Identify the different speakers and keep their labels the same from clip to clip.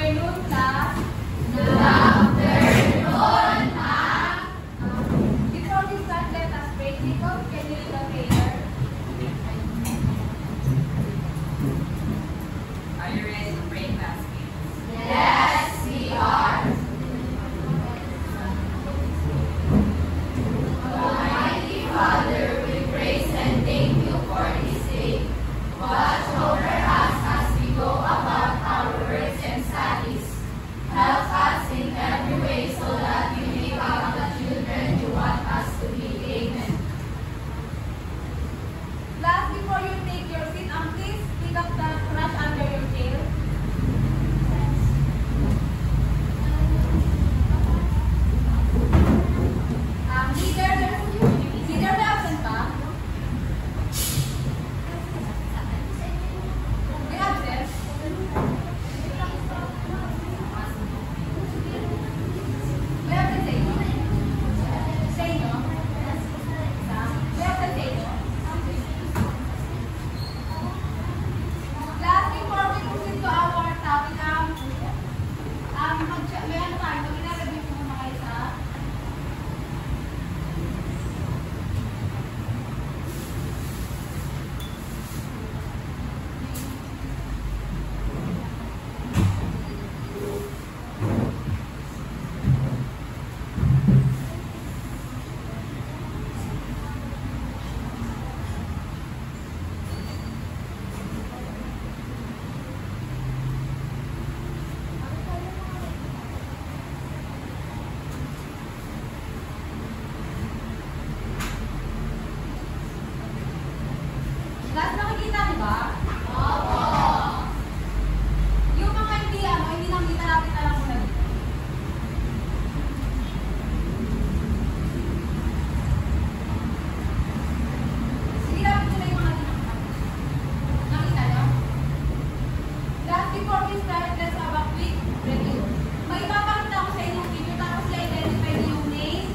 Speaker 1: afternoon, class.
Speaker 2: Good afternoon, ma'am.
Speaker 1: Before we start, let us pray. Jacob, can you read the prayer?
Speaker 3: Are you ready to pray, classmates?
Speaker 2: Yes, we are. Almighty Father, we praise and thank you for this day. Watch over us as we go about our works and studies. Help us in every way so that we become the children you want us to be. Amen.
Speaker 1: Class, before you take your seat, please pick up the trash under your chair. Leader, may absent pa? May absent? May absent sa inyo? Sa inyo? May absent sa inyo? Class, before we proceed to our topic, may ano tayo, mag-review ko muna kayo sa class, nakikita niyo ba?
Speaker 2: Opo.
Speaker 1: Yung mga hindi nakita natin na lang muna dito. Sige, dapat nyo na yung mga tinakita. Nakita nyo? Class, before we start, let's have a quick review. May ipapakita ko sa inyong video tapos i-identify niyo yung name,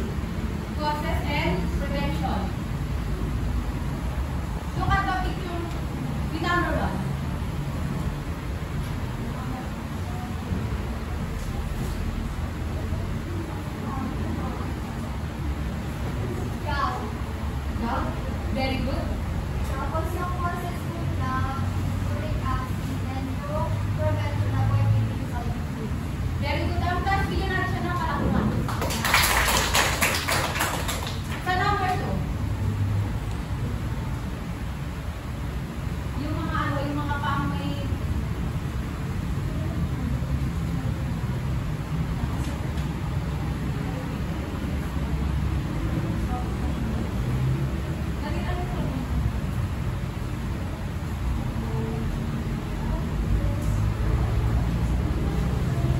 Speaker 1: causes, and prevention. Look at the picture with number 1.
Speaker 2: Ikaw.
Speaker 1: Now, very good.
Speaker 2: Tapos yung causes mo na uric acid and yung prevention na avoid eating solid food.
Speaker 1: Very good. Ang class, bigyan natin siya ng kalakuan. Sa number 2. Yung mga pang may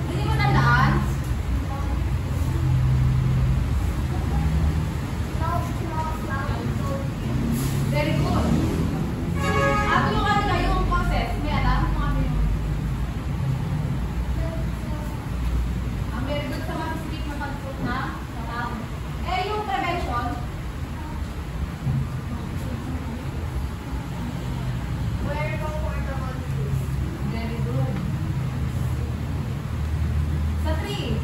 Speaker 1: hindi mo tandaan? Very good. Ano yung yung causes? May alam kung ano yung ang very good sa mga specific na pag-put na tao. Eh, yung prevention,
Speaker 2: Wear comfortable shoes.
Speaker 1: very good. Sa 3,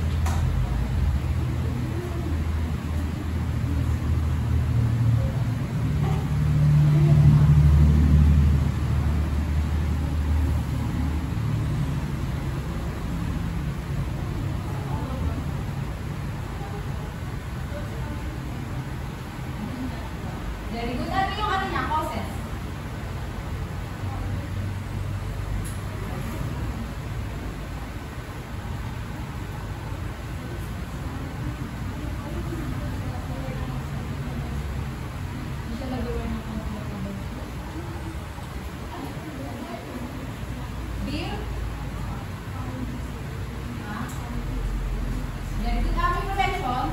Speaker 1: very good. Ano yung niya, causes? Hindi siya nag-wear ng comfortable. Beer? Ha? Very good. Ano yung prevention?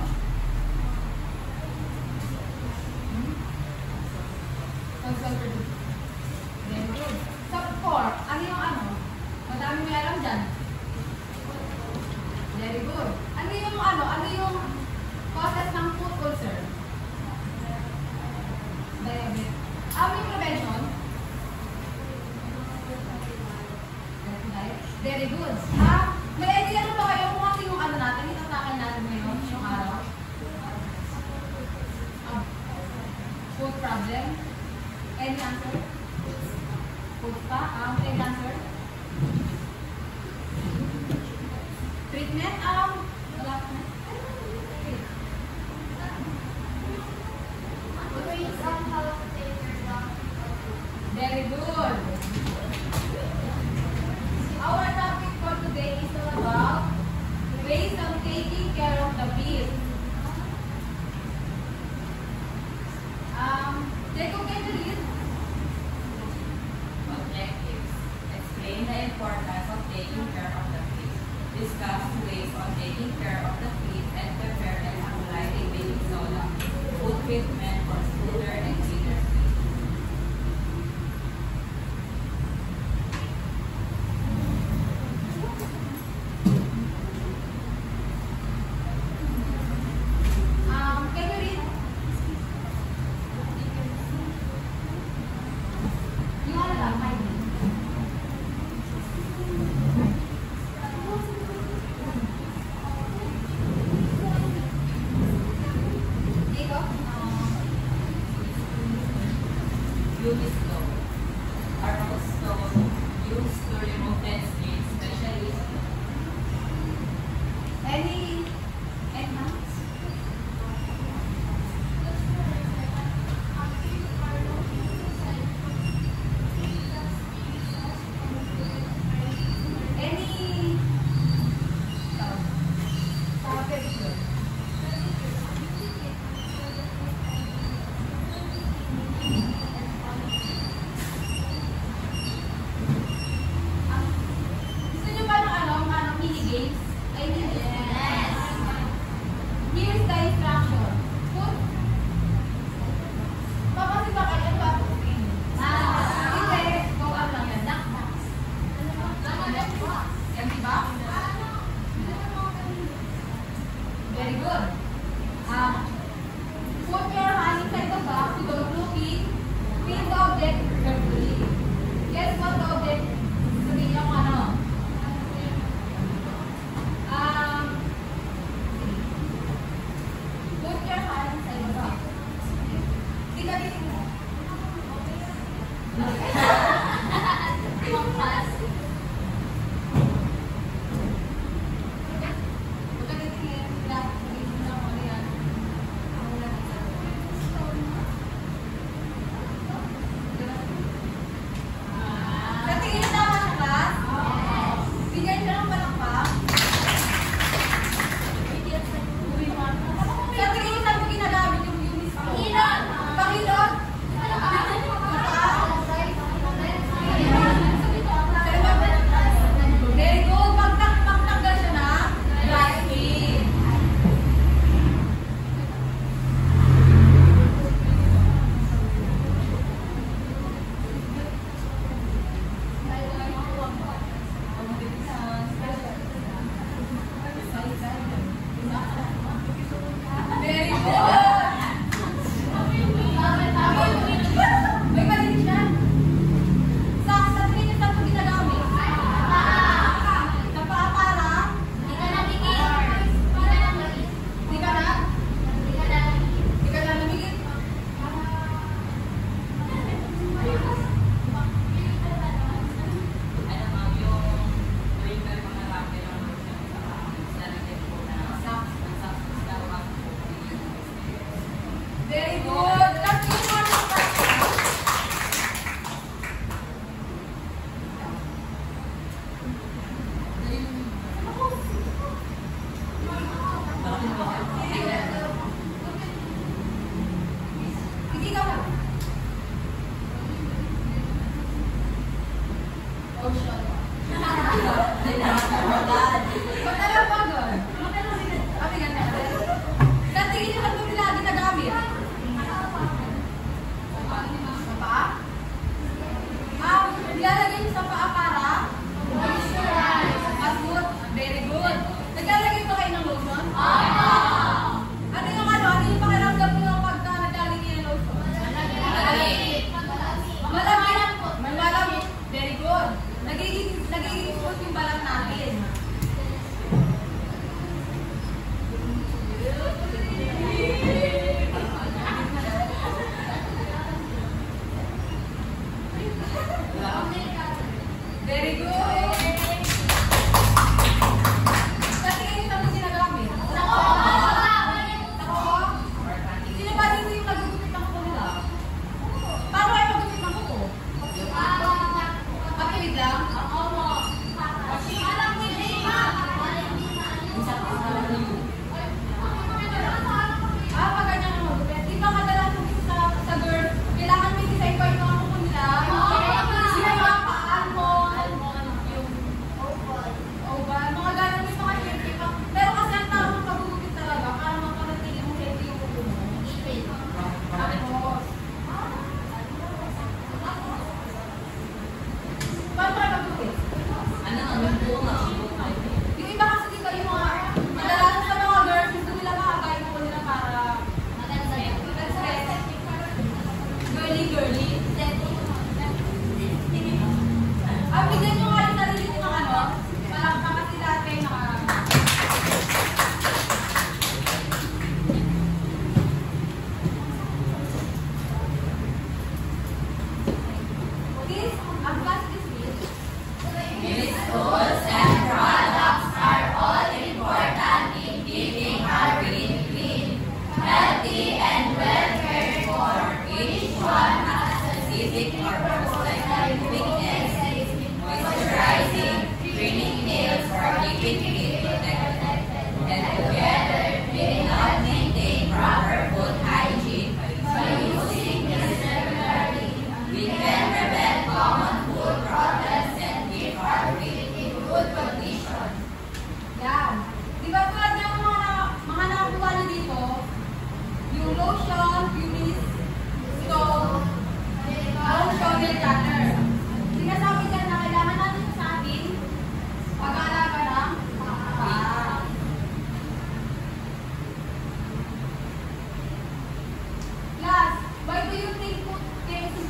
Speaker 1: Consulted. Very good. Sa 4, ano yung madami may alam dyan. Very good. Ano yung causes ng food ulcer? Diabetes. Ano yung prevention? Very good. May Food problem? Any answer? Food pa? Any answer? Treatment? Wala pa. Very good. Our topic for today is about ways of taking care of the bees. Jacob, can you read?
Speaker 3: Objectives. Explain the importance of taking care of the feet. Discuss ways of taking care of the feet and prepare and apply a baking soda. Food treatment for smoother and cleaner feet.
Speaker 1: Can you read? Yung ano lang, mic. Dito?
Speaker 3: UV stove. Are also used to remove dead skin, especially
Speaker 1: Any enhance? Any pedicure?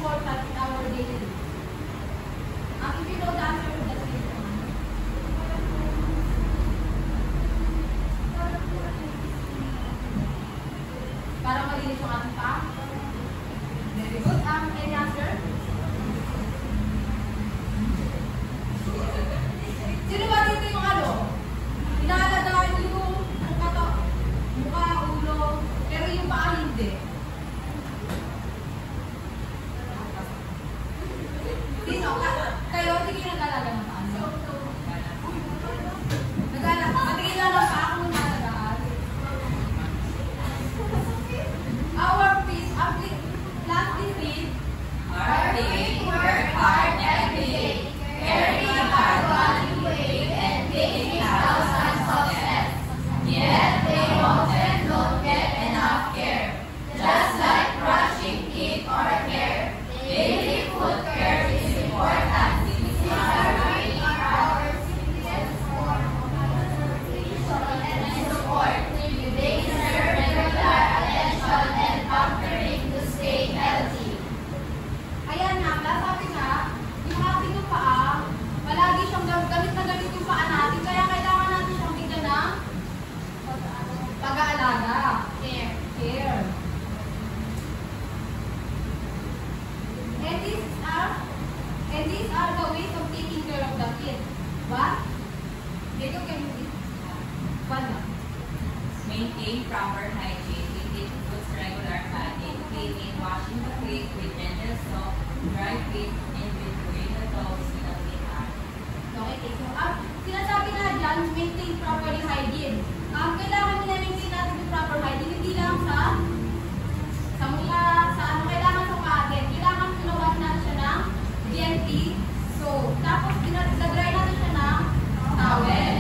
Speaker 1: important in our daily life? If you know the answer to that question. Para malinis yung ating paa. Very good. Any answer? Sino ba dito yung ano? Inaalagaan yung mukha, ulo, pero yung paa hindi. Sino? Kayo, hindi kayo nag-alaga ng paa? Matigil lang ng paa kung nalagaan. Our feet, lastly feet,
Speaker 3: Our feet work hard every day, carrying our body weight and taking thousands of steps. Yet they often don't get enough care. Just like brushing teeth or hair, daily foot care is important. These are really our support. They deserve regular attention and pampering to stay healthy.
Speaker 1: ayan nga, sabi nga, yung ating yung paa, palagi siyang gamit na gamit yung paa natin, kaya kailangan natin siyang bigyan ng pag-aalaga. Care. And these are the ways of taking care of the kid. What? Dito can you read? One lang.
Speaker 3: Maintain proper hygiene. Eating foods regular bathing, cleaning, washing the feet with gentle soap, dry feet, and between the toes with a clean hand.
Speaker 1: Okay, so sinasabi nga dyan, maintain properly hygiene. Kailangan na-maintain natin yung proper hygiene, hindi lang sa mukha, sa ano, kailangan sa kaagad. Kailangan pinuwasan natin siya ng DNT. So, tapos nag-dry natin siya ng towel.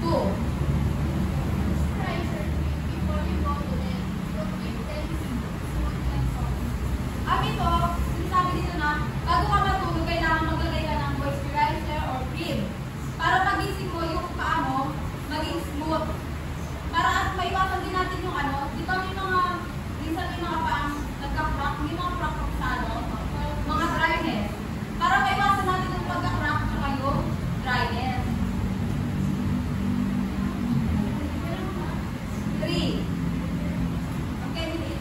Speaker 1: 2. Ito, sinasabi dito na, bago ka matulog, kailangan maglagay ka ng moisturizer or cream. Para pagising mo, yung paa mo, maging smooth. Para at maiwasan din natin yung ano, di ba may mga, minsan may mga paang nagka-crack, may mga crack sa ano, mga dryness. Para maiwasan natin yung pagka-crack tsaka yung dryness. 3. Okay, Minnie?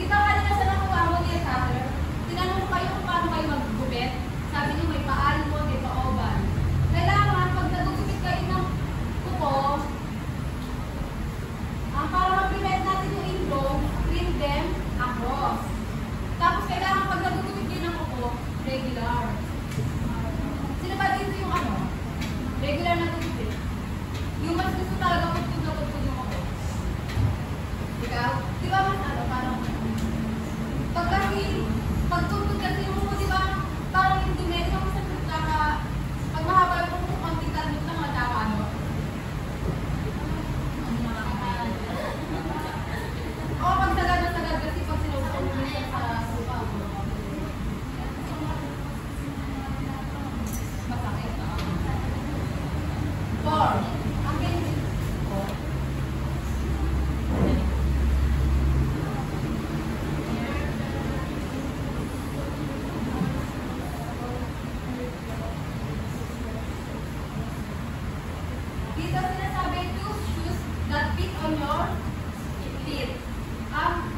Speaker 1: Di ba kanina sa nakuha mo, dear Cather? Tinanong ko kayo kung paano kayo maggupit. Sabi niyo may paan mo, may pa-oval. Kailangan, pag nagugupit kayo ng kuko, para ma-prevent natin yung ingrown, trim them across. Tapos kailangan pag nagugupit kayo ng kuko, regular. Sino ba dito yung ano? Regular na gugupit. Yung mas gusto talaga kutod na kutod yung kuko. Ikaw? Di ba mas ano, parang pagtutod kasi yung kuko, di ba? Parang yung dumi, di ba mas pag mahaba yung kuko, konting tarnit lang matama ano? Oo, pag sagad kasi pag sinusok mo minsan sa sopa. Masakit. 4. Ang ganyan. Dito sinasabi, choose shoes that fit on your feet.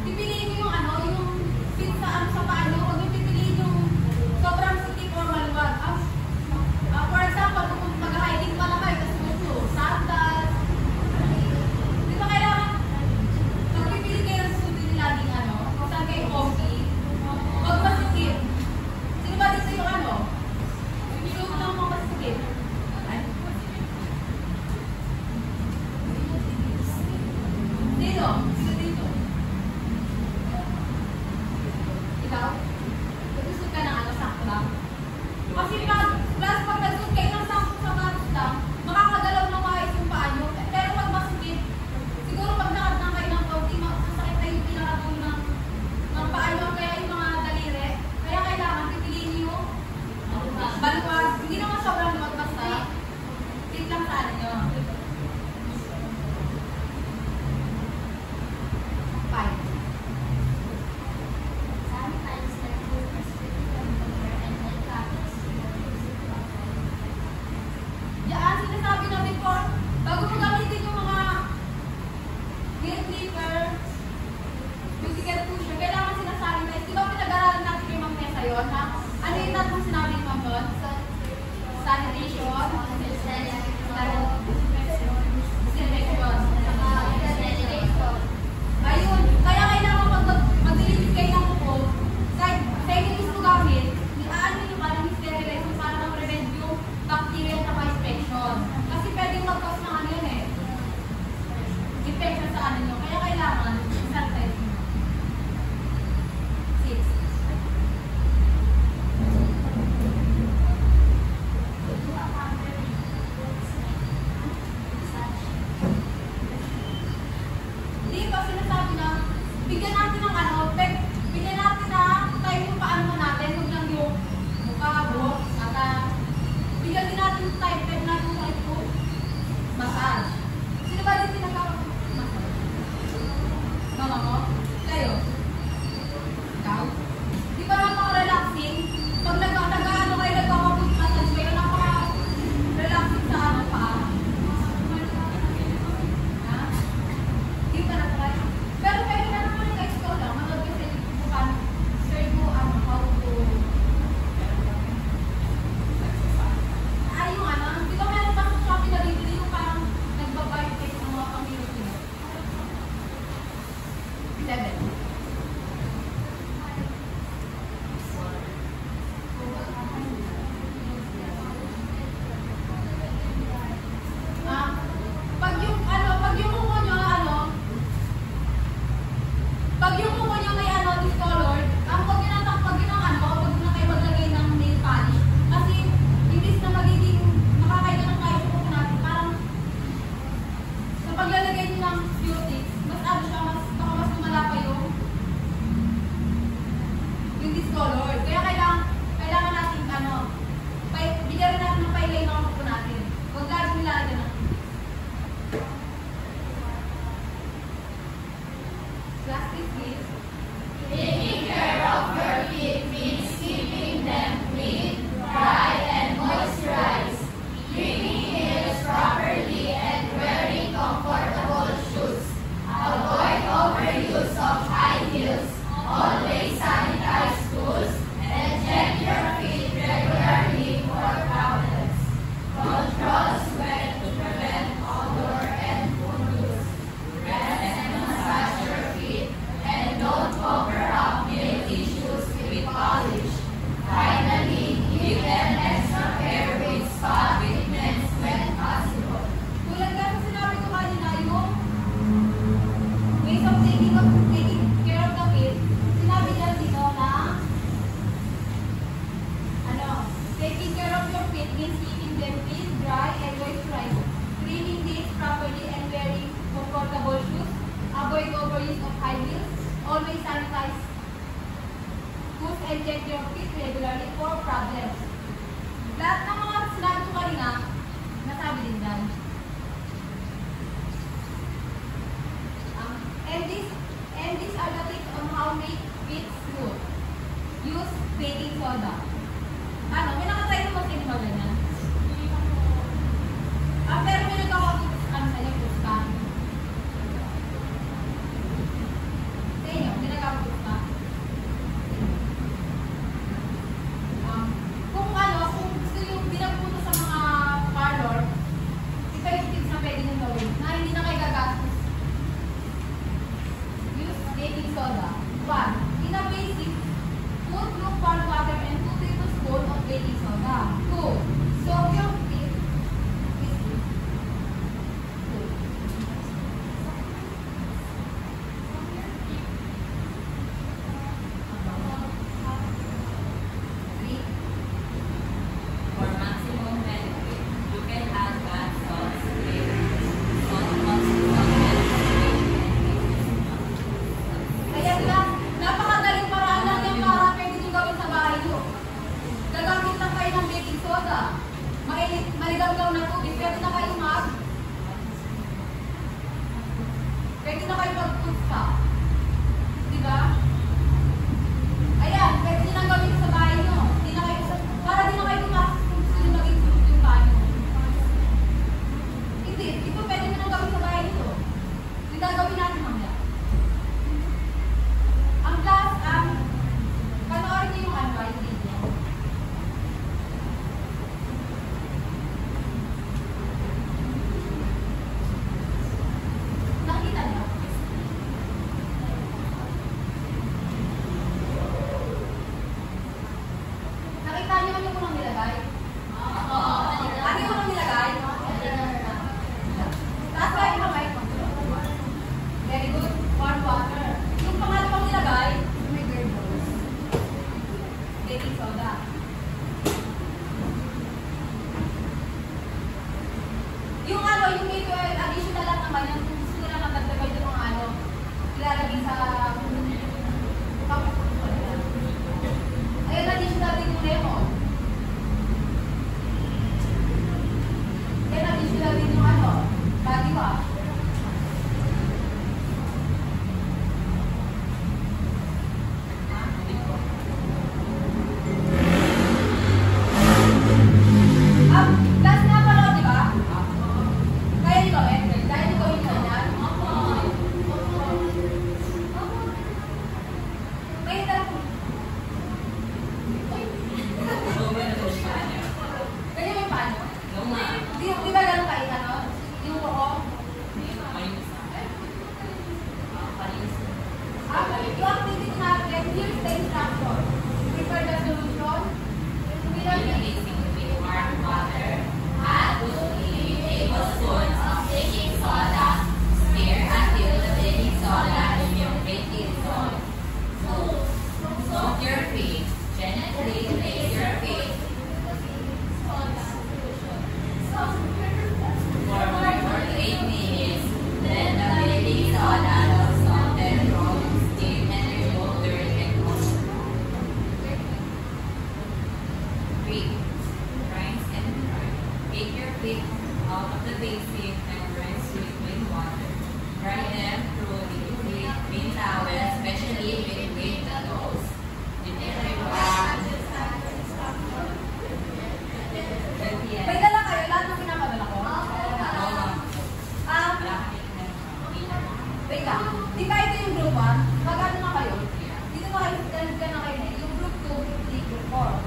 Speaker 1: Pipiliin nyo yung ano, yung fit sa ano sa paa nyo. Huwag nyo pipiliin yung sobrang sikip or maluwag. For example, kung mag-hiking pala kayo, tapos gusto, sandals. Di ba kailangan, magpipili kayo ng susunod din laging ano, kung saan kayo comfy. Huwag masikip. Sino ba dito yung ano? Yung shoe lang mo masikip. Dito. Sino dito? Ikaw? Nagsusot ka ng ano, sakto lang? Kasi pag nagsusot kayo ng sakto sa batos lang, makakagalaw ng maayos yung paa nyo. Pero pag masukit, siguro pag nakadang kayo ng konti, masakit na yung pinakadulo ng paa nyo, kaya yung mga daliri. Kaya kailangan pipiliin nyo baluwag Ano yung tatlong sinabi ni Ma'am doon? Sanitation, disinfection. Ayun, kaya kailangan mag-deliver kayo ng kuko. Sa inyo mismo gamit, i-ano nyo ka ng sterilize para ma-prevent yung bacterial na infection. Kasi pwedeng mag-cause ng ano yun eh. Infection sa ano nyo. Kaya kailangan, sanitize nyo. 6. Di ba sinasabi na, bigyan natin ng ano, bigyan natin na time yung paano natin, huwag lang yung mukha, buhok, mata. Bigyan din natin time natin sa ito. Massage. Sino ba din pinagkakaroon? Mama mo? Kayo? Ikaw? Di ba napaka-relaxing? Pag nag-ano kayo, nagkakaroon massage kayo, napaka-relaxing sa ano pa. Ha? Di ba na-try? Pero pwede na naman nag-explore lang. Manood kasi kung paano, share mo how to... Ay, yung ano, di ba meron pa sa Shopee na bibili yung parang nagbabayad kayo ng mga pang-Pilipino? 7. Pag yung kuko nyo, pag yung kuko nyo may discolored, huwag nyo na kayo maglagay ng nail polish. Kasi, imbis na magiging makakailan ng kayo sa kuko natin, parang sa paglalagay nyo ng beauty, baka mas lumala pa yung discolored. Kaya kailangan natin bigyan rin natin ng pailay ng kuko natin. Huwag lagi nilalagyan ng last is this.
Speaker 2: Taking care of your feet means keeping them clean, dry, and moisturized. Cleaning nails properly and wearing comfortable shoes. Avoid overuse of high heels. Always sanitize tools and check your feet regularly for problems. Control sweat to prevent odor and food use. Rest and massage your feet and don't cover up nail tissues with polish. Finally, give them extra care with spa treatments when possible.
Speaker 1: Tulad nga ng sinabi ko kanina, yung ways of taking care of the feet, sinabi dyan dito na taking care of your feet means keeping them clean, dry, and moisturized. Cleaning these properly and wearing comfortable shoes. Avoid overuse of high heels. Always sanitize tools and check your feet regularly for problems. Lahat ng mga sinabi ko kanina, nasabi din dyan. And these are the tips on how to make feet smooth. Use baking soda. May nakatry naman sa inyo ba ganyan? Pero may nagkakapit sa inyo, pusta. Sa inyo, may nagkakapit ka? Kung gusto yung pinagpunta sa mga parlor, ito yung tips na pwede nyo gawin, na hindi na kayo gagastos. Use baking soda. 1. In a basic, put lukewarm water and 2 3 soda. Yung ano, yung ito, additional lang naman, yung kung gusto nila magdagdag yung mga ano, ilalagay sa ayun, additional din yung lemon. Ayun, additional din yung ano, body wash. Last na pala, di ba? Kaya di ba, eh? Kaya di ko yung ganyan? May dala ko. Ganyan yung paano? Di ba ganun kayo, ano? Yung buko? Yung activity natin, here's the instruction. Prepare the solution.
Speaker 2: Add 2 tablespoons of baking soda. Stir until the baking soda and your baking soda. Soak your feet. Gently place your feet. For 8 minutes. Then the baking soda will soften from skin and remove dirt and moisture. 3. Rinse and dry. Take your feet out of the basin and rinse with clean water. Dry them thoroughly with clean towel, especially between the toes.
Speaker 1: May dala kayo, lahat ng pinapadala ko? Wait lang. Di ba ito yung group 1? Mag-ano na kayo? Dito na kayo, ganun ka na kayo na. Yung group 2, group 3, group 4.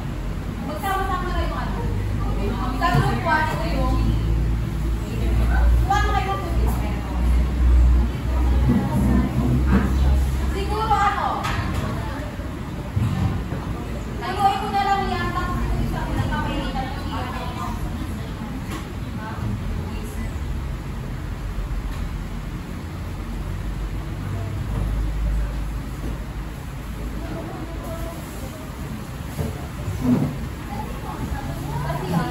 Speaker 1: Magsama-sama na kayo yung ano. Sa group 1, ito yung kuha na kayo ng tubig. Siguro ano? Nagawin ko na lang yan, tapos ito isa ko nagpapainitan ng iyan. Kasi yan,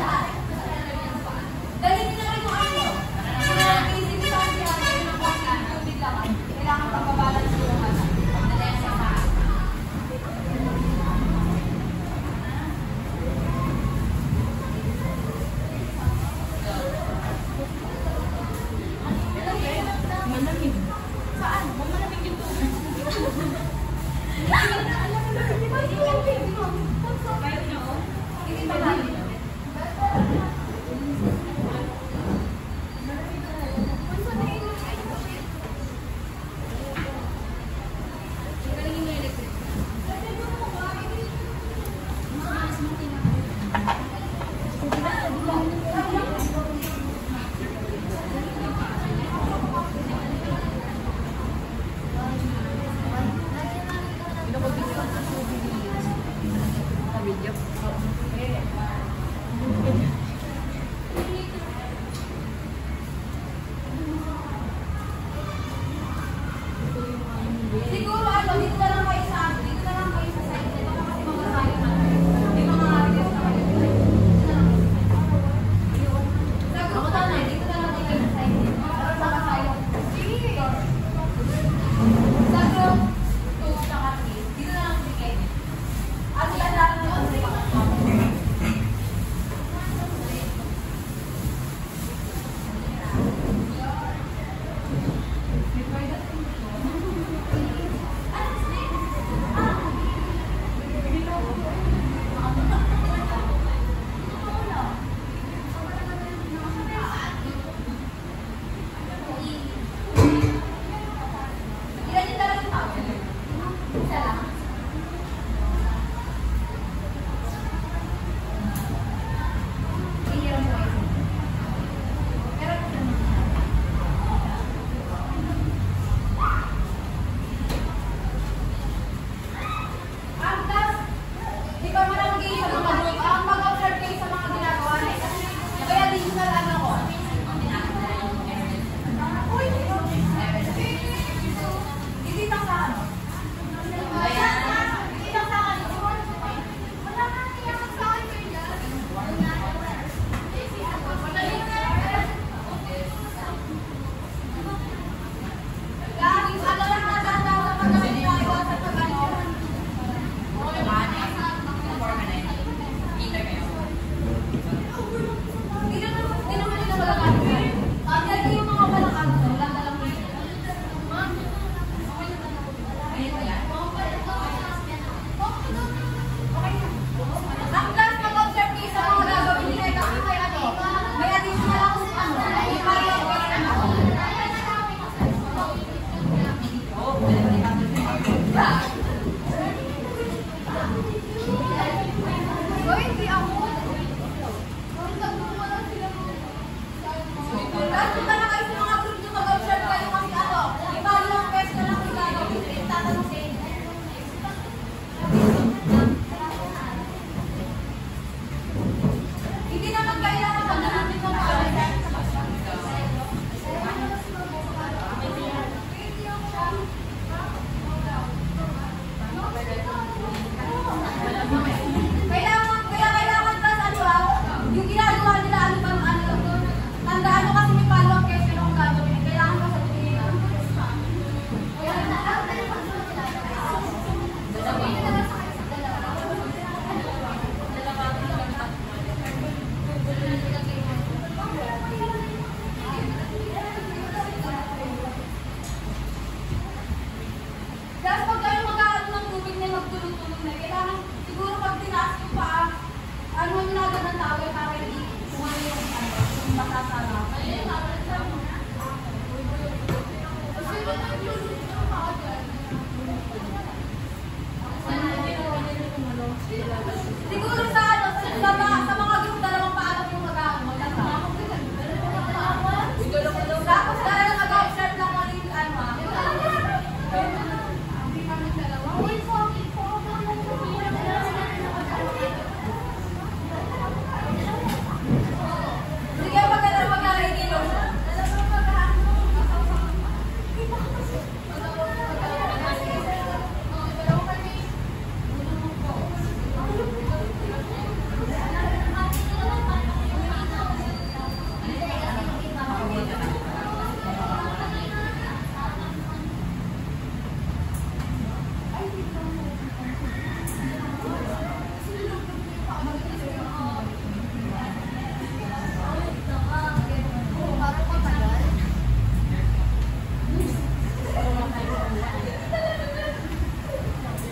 Speaker 1: Ano yung ginagawa ng tawel para hindi kung ano yung makasala. Siguro sa mga group, dalawang paalam yung magkasama. Tapos dahil nag-observe lang kung yung sige, maglalagay ng lotion.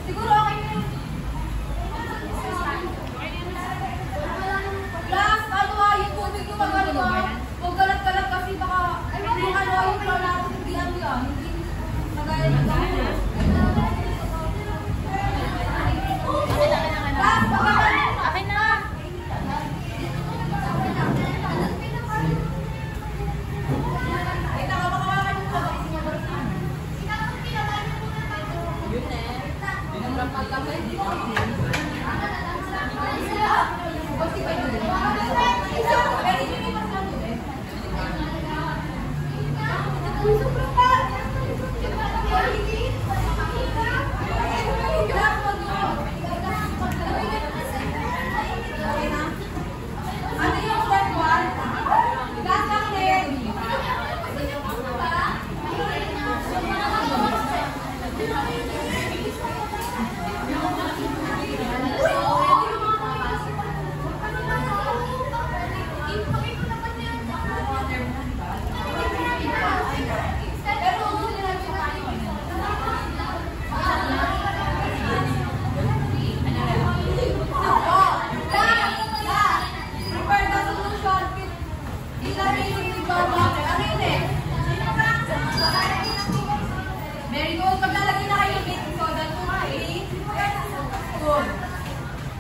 Speaker 1: Siguro okay na yun. Last, yung tubig yung huwag galat-galat kasi baka, yung flow natin hindi nagaya ng gamit. Last,
Speaker 2: Akin na.
Speaker 1: ito ka makakakan yung flow.
Speaker 3: Yun eh. Yun ang rapat lang eh.
Speaker 1: Ano yung step 1? Gagawin. Pero gusto nila prepare the solution. Ilagay yung very good. Paglalagay na kayo ng baking soda, good.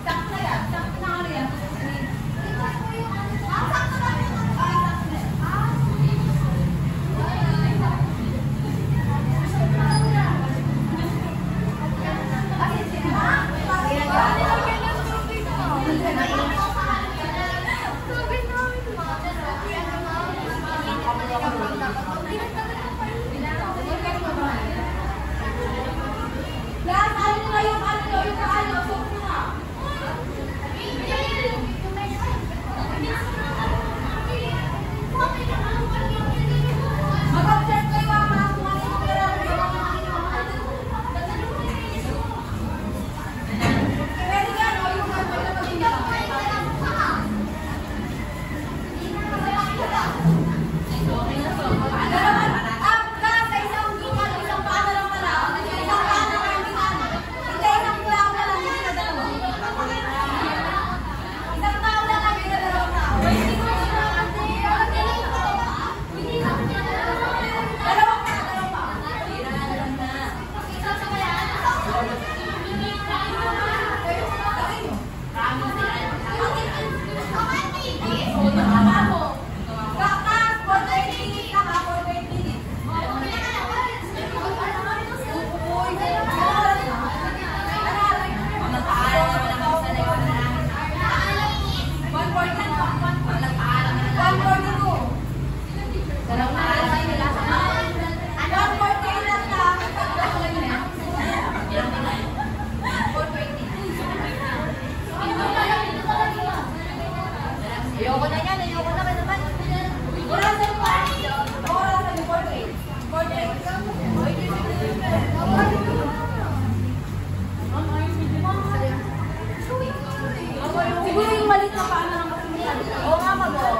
Speaker 1: Sakto na yan. Sakto na nga yan. Lahat, ano na yung soap na. Mag-observe kayo ang mga pwede nga, no? Yung Ayoko na yan, ayoko na ka naman. Oras na yung oras na yung 48. Siguro yung malit na paano lang kasi nila. Oo nga mag-o.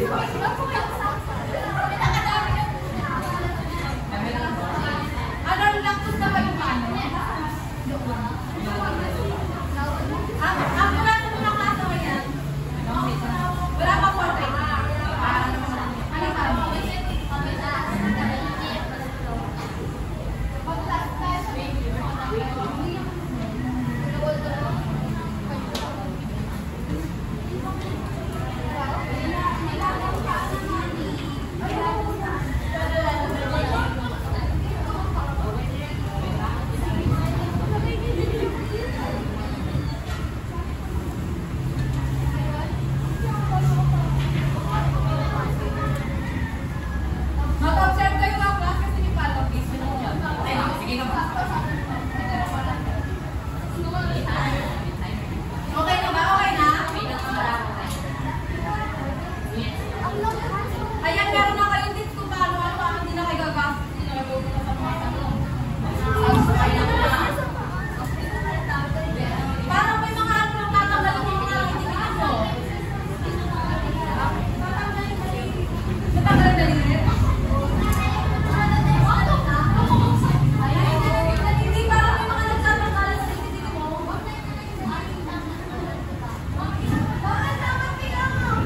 Speaker 1: Ano, lactose na ba yung ano? Ang wala na muna klasa ko yan. Wala pa po tayo. Ano ba? Mag-observe kayo mga class kasi may follow up.
Speaker 3: Sige na ba?
Speaker 1: Okay na ba? Okay na? Ayan, meron na kayong tips kung paano hindi na kayo gagastos. Sinagawa ko na sa mga tanong. Parang may mga ano tatanggalin yung mga tinitingnan mo. Natanggalin na rin. Hindi, parang may mga nagtatanggalan sa tinitingnan mo. Bakit dapat kailangan?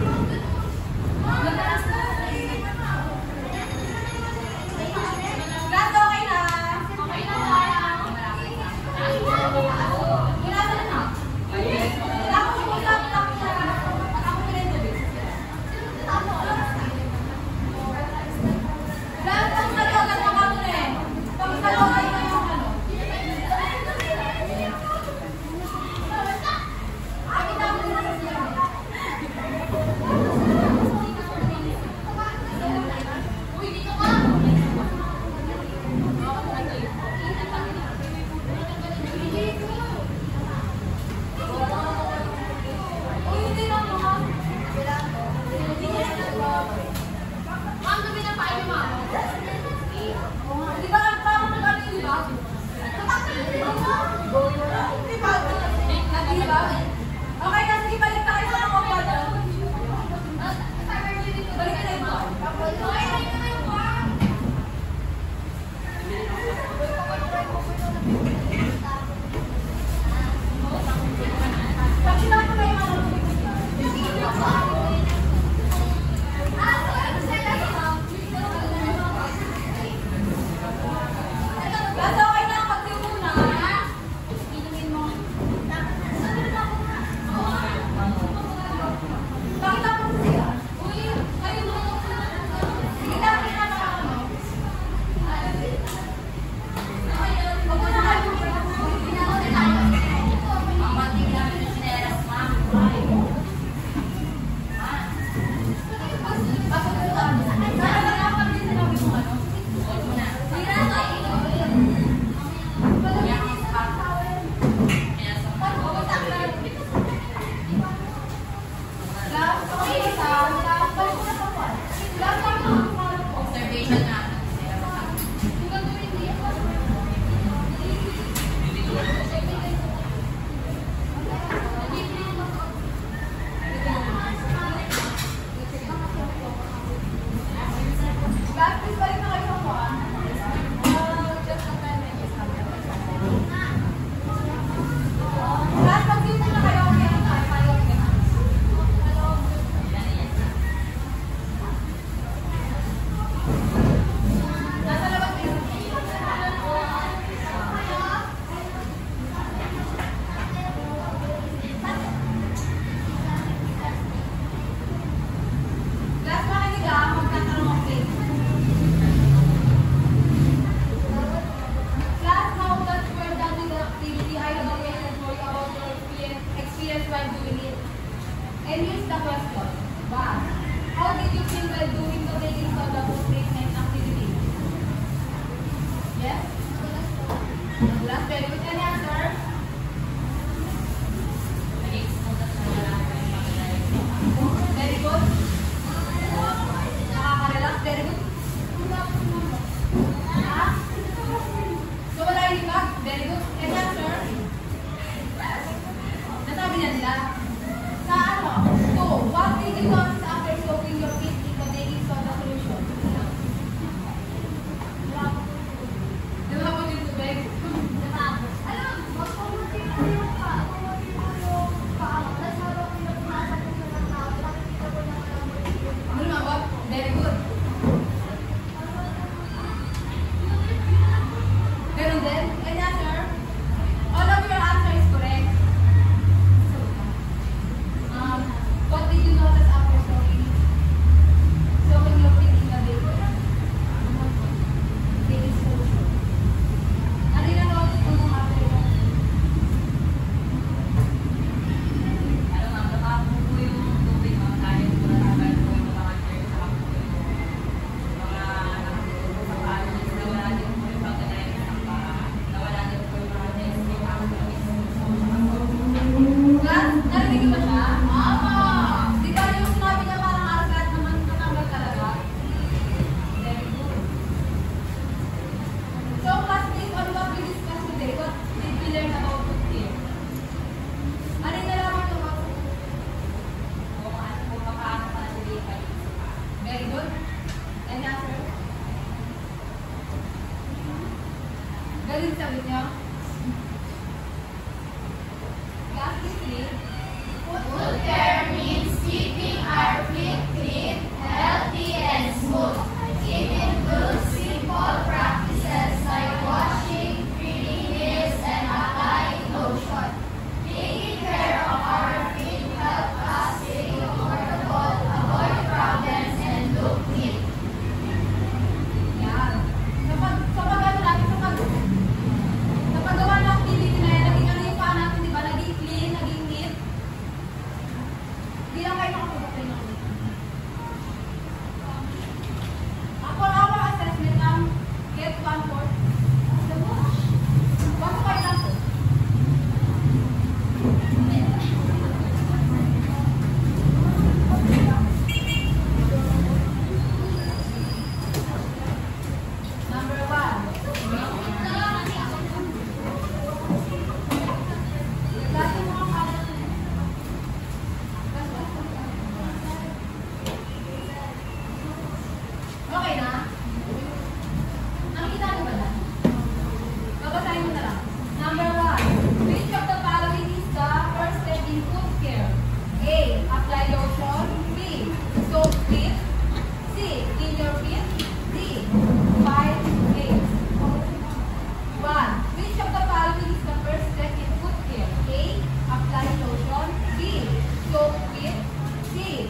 Speaker 1: Very good. Ganun din? Any answer? All of your answer is correct. What did you notice after soaking? Soaking your feet in the baby. Baby solution. Ano yung notice mo nung after ito?
Speaker 3: Ano ma'am, nakapos po yung tubig ma'am dahil po natagal po yung mga chairs sa po yung mga nakatulog sa college. Nawala din po yung pagkanayin ng paa. Nawala din po yung mga testing after yung
Speaker 1: Class, narinig niyo ba siya? Di ba yung sinabi niya parang aras-aras naman natanggal talaga? Very good. So, class, based on what we discussed today, what did we learn about foot care? Ano yung nalaman niyo about foot care?
Speaker 3: kung ano po paano panatilihan yung paa.
Speaker 1: Very good. Any answer? Galing sabi niyo? Class, please.
Speaker 2: Good care means keeping our feet clean, healthy, and smooth. It includes simple practices like washing, cleaning nails, and applying lotion. Taking care of our feet helps us stay comfortable, avoid problems, and look neat.
Speaker 1: Yan. Kapag ano natin, kapag gawa ng activity na yan, naging ano yung paa natin, di ba? Naging clean, naging neat. Hindi lang kayo nakatulog kayo ng ulit. For our assessment, get 1/4. Basta kayo lang po. Number 1. Lagi mo ang kalat. Okay na? Nakita niyo ba na? Babasahin mo na lang. Number 1. Which of the following is the first step in foot care? A. Apply lotion. B. Soak feet. C. Clean your feet. D. 5 nails. 1. Which of the following is the first step in foot care? A. Apply lotion. B. Soak feet. C.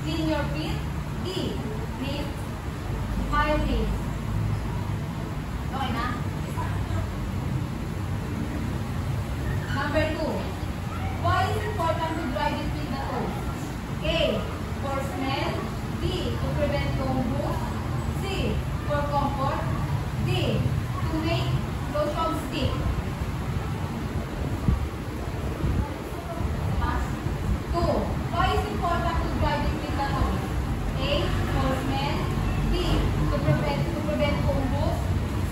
Speaker 1: Clean your feet. D. Nail. 5 nails. Okay na? Number 2. Why is it important to dry between the toes? A. For smell. B. To prevent bone bruise. C. For comfort. D. To make lotion stick. Pass. 2. Why is it important to dry between the toes? A. For smell. B. To prevent bone bruise.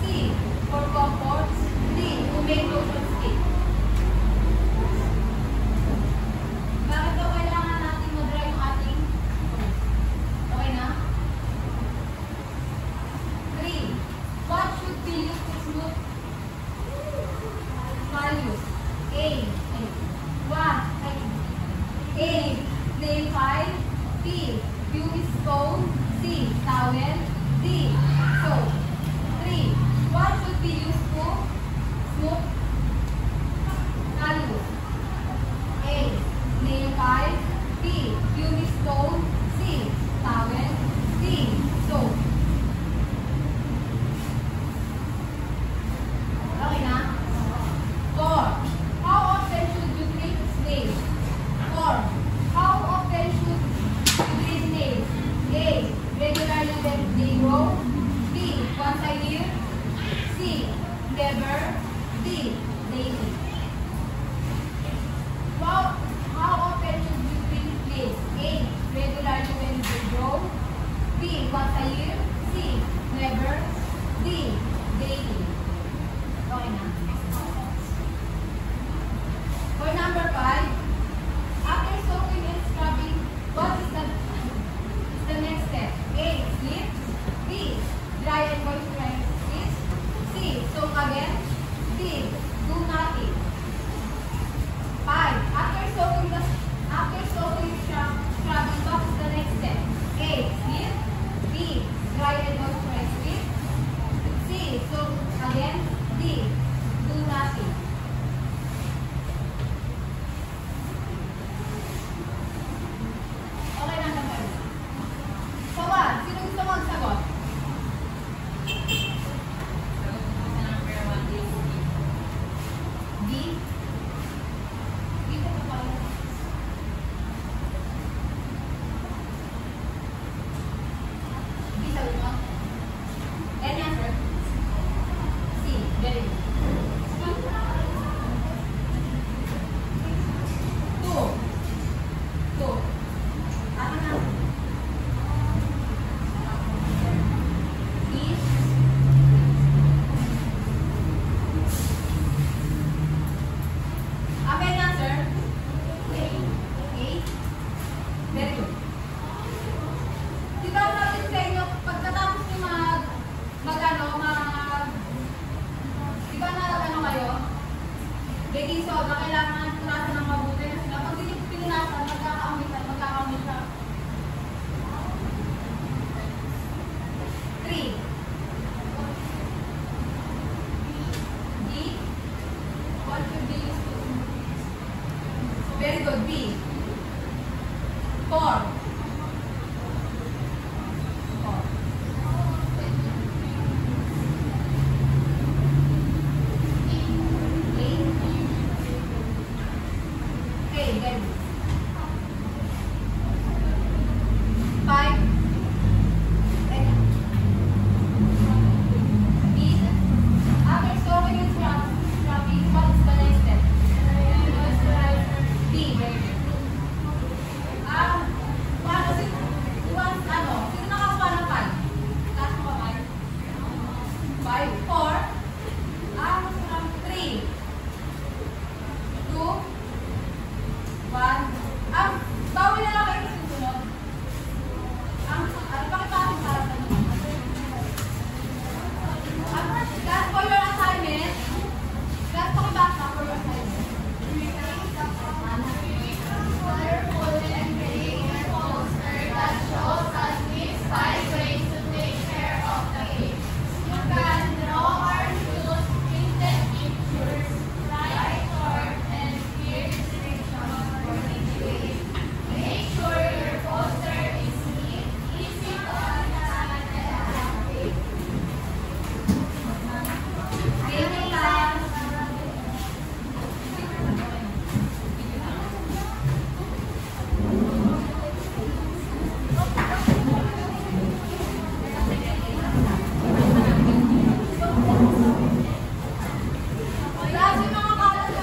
Speaker 1: C. For comfort. D. To make lotion stick. Bakit daw kailangan natin mag-dry yung ating toes? Okay na? 3. What should be used to smooth values? A. 1. A. Nail file. B. Pumice stone. C. Towel. D. Soap. 3. What should be used to smooth values? A. Nail file. B. Pumice stone. C. Towel. D. Soap. Okay na? 4. How often should you treat snails? 4. How often should you treat snails? A. Regularly when they grow. B. Once a year. C. Never. D. Daily. How often should you treat snails? A. Regularly when they grow. B. Once a year. C. Never. D. Daily. Okay na. For number 5, after soaking and scrubbing, what is the next step? A. Sleep. B. Dry and moisturize feet. C. Soak again. soda, kailangan punasan ng mabuti kasi kapag hindi nyo pinunasan, magkakaamit siya. 3. D. What should be used to? Very good. B. 4. 4. Okay, good. 5. Bees. After soaking in bees, what is the next step? B. Very good. Sino nakakuha ng 5? Taas mo ba 5? 5. 4. 3. 2. 1. Bawal na lang kayo sa susunod. Bakit ba ating para sa inyo? Last for your assignment. Last pakiback na for your assignment.
Speaker 2: Colorful and creative poster that shows us these 5 ways to take care of the kids. You can draw or choose printed pictures, write short and clear instructions for each way. Make sure your poster is neat, easy to understand, and attractive.
Speaker 1: Gaming time. Lagi mga kalat na